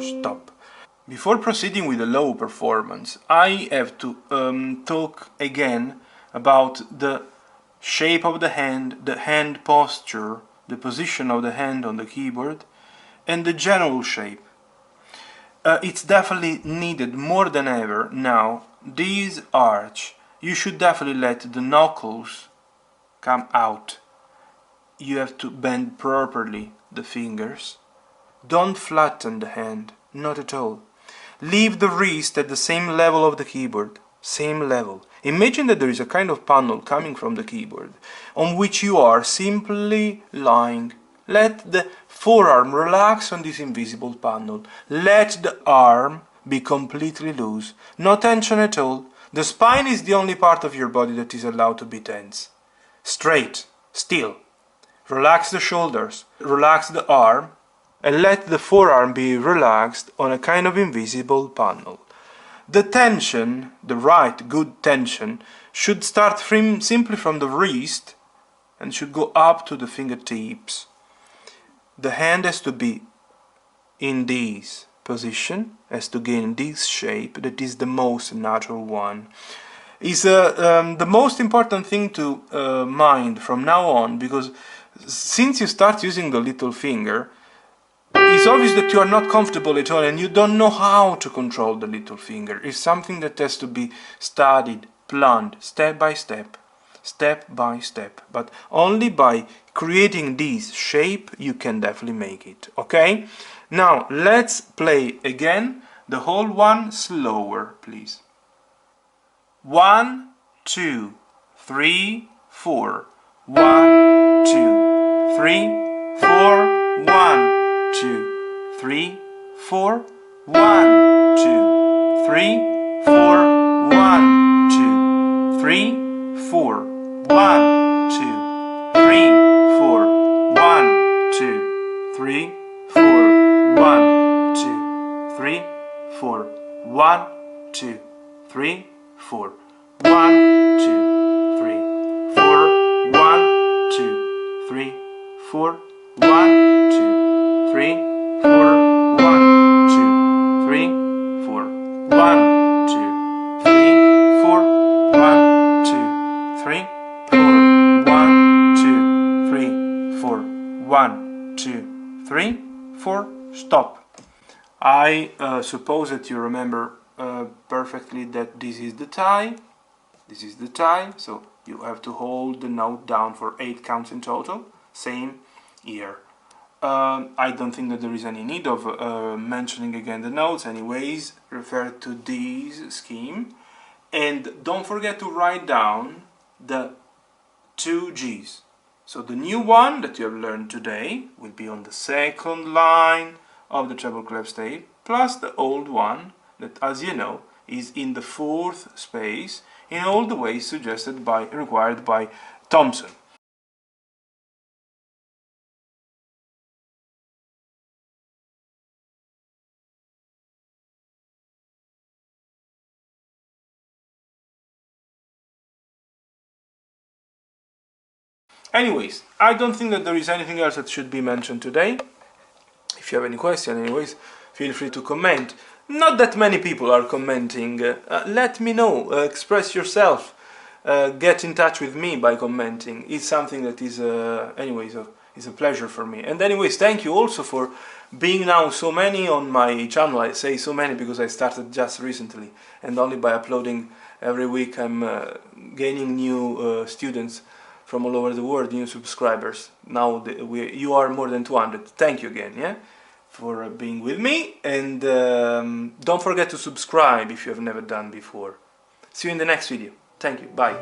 Stop. Before proceeding with the low performance, I have to talk again about the shape of the hand posture, the position of the hand on the keyboard, and the general shape. It's definitely needed more than ever now. This arch, you should definitely let the knuckles come out. You have to bend properly the fingers. Don't flatten the hand, not at all. Leave the wrist at the same level of the keyboard, same level. Imagine that there is a kind of panel coming from the keyboard, on which you are simply lying. Let the forearm relax on this invisible panel. Let the arm be completely loose. No tension at all. The spine is the only part of your body that is allowed to be tense. Straight, still. Relax the shoulders, relax the arm, and let the forearm be relaxed on a kind of invisible panel. The tension, the right good tension, should start simply from the wrist and should go up to the fingertips. The hand has to be in this position, has to gain this shape, that is the most natural one. Is the most important thing to mind from now on, because since you start using the little finger, it's obvious that you are not comfortable at all and you don't know how to control the little finger. It's something that has to be studied, planned, step by step, but only by creating this shape you can definitely make it, okay? Now let's play again the whole one slower, please. 1, 2, 3, 4. 1, 2, 3, 4. 1, 2, 3, 4. 1, 2, 3, 4. 1, 2, 3, 4. 1, 2, 3, 4. 1, 2, 3, 4. 1, 2, 3, 4. 1, 2, 3, 4. 1, 2, 3, 4. 1, 2, 3, 4. 1, 2, 3, 4. 1, 2, 3, 4. 1, 2, 3, 4. 1, 2, 3, 4. 1, 2, 3, 4. 1, 2, 3, 4. Stop. I suppose that you remember perfectly that this is the tie. This is the tie, so you have to hold the note down for 8 counts in total. Same here. I don't think that there is any need of mentioning again the notes. Anyways, refer to this scheme. And don't forget to write down the 2 Gs. So the new one that you have learned today will be on the second line of the treble clef stave, plus the old one that, as you know, is in the 4th space in all the ways required by Thompson. Anyways, I don't think that there is anything else that should be mentioned today. If you have any question, anyways, feel free to comment. Not that many people are commenting. Let me know, express yourself, get in touch with me by commenting. It's something that is, anyways, is a pleasure for me. And anyways, thank you also for being now so many on my channel. I say so many because I started just recently, and only by uploading every week I'm gaining new students from all over the world, new subscribers. Now you are more than 200. Thank you again, yeah, for being with me. And don't forget to subscribe if you have never done before. See you in the next video. Thank you. Bye.